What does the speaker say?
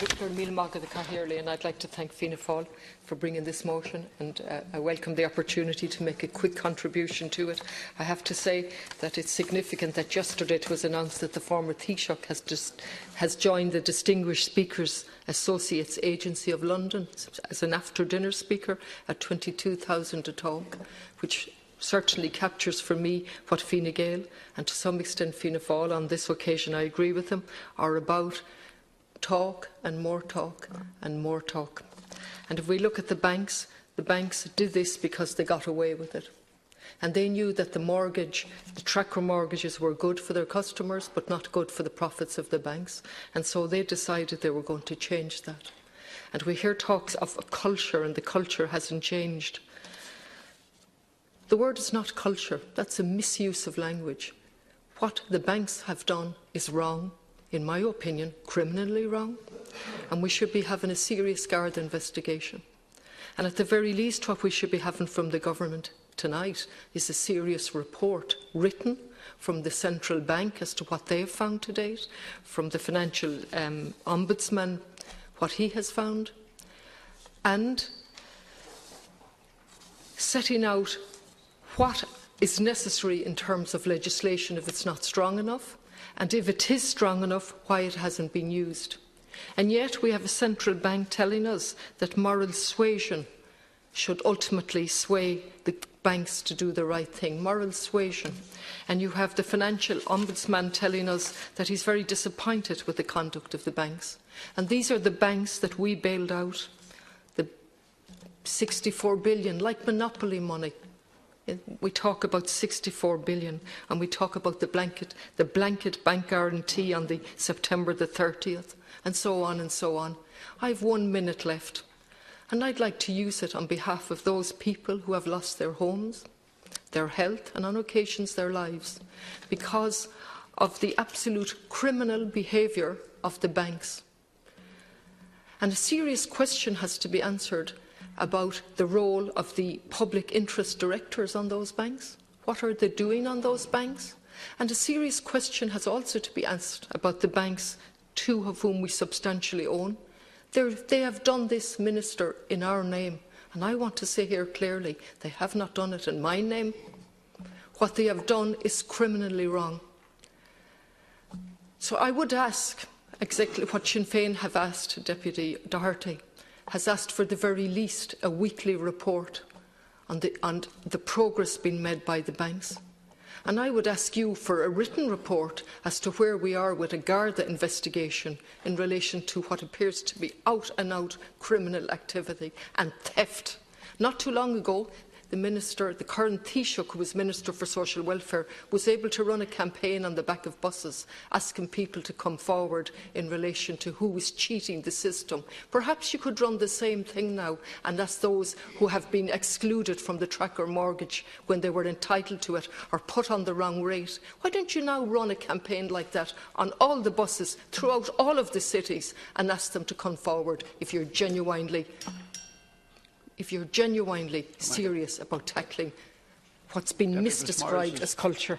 And I'd like to thank Fianna Fáil for bringing this motion, and I welcome the opportunity to make a quick contribution to it. I have to say that it's significant that yesterday it was announced that the former Taoiseach has joined the Distinguished Speakers Associates Agency of London as an after-dinner speaker at 22,000 a talk, which certainly captures for me what Fine Gael and to some extent Fianna Fáil on this occasion, I agree with them, are about. Talk and more talk and more talk. And if we look at the banks did this because they got away with it. And they knew that the tracker mortgages were good for their customers but not good for the profits of the banks. And so they decided they were going to change that. And we hear talks of a culture, and the culture hasn't changed. The word is not culture. That's a misuse of language. What the banks have done is wrong. In my opinion, criminally wrong, and we should be having a serious Garda investigation. And at the very least, what we should be having from the government tonight is a serious report written from the central bank as to what they have found to date, from the financial ombudsman, what he has found, and setting out what is necessary in terms of legislation if it's not strong enough, and if it is strong enough, why it hasn't been used. And yet we have a central bank telling us that moral suasion should ultimately sway the banks to do the right thing. Moral suasion. And you have the financial ombudsman telling us that he's very disappointed with the conduct of the banks. And these are the banks that we bailed out, the 64 billion, like monopoly money. We talk about 64 billion, and we talk about the blanket bank guarantee on the September the 30th, and so on and so on. I have 1 minute left, and I'd like to use it on behalf of those people who have lost their homes, their health, and on occasions their lives, because of the absolute criminal behaviour of the banks. And a serious question has to be answered about the role of the public interest directors on those banks. What are they doing on those banks? And a serious question has also to be asked about the banks, two of whom we substantially own. They have done this, Minister, in our name. And I want to say here clearly, they have not done it in my name. What they have done is criminally wrong. So I would ask exactly what Sinn Féin have asked Deputy Doherty, has asked for the very least a weekly report on the progress being made by the banks. And I would ask you for a written report as to where we are with a Garda investigation in relation to what appears to be out-and-out criminal activity and theft. Not too long ago, the current Taoiseach, who was Minister for Social Welfare, was able to run a campaign on the back of buses asking people to come forward in relation to who was cheating the system. Perhaps you could run the same thing now and ask those who have been excluded from the tracker mortgage when they were entitled to it or put on the wrong rate. Why don't you now run a campaign like that on all the buses throughout all of the cities and ask them to come forward if you're genuinely serious about tackling what's been misdescribed as culture?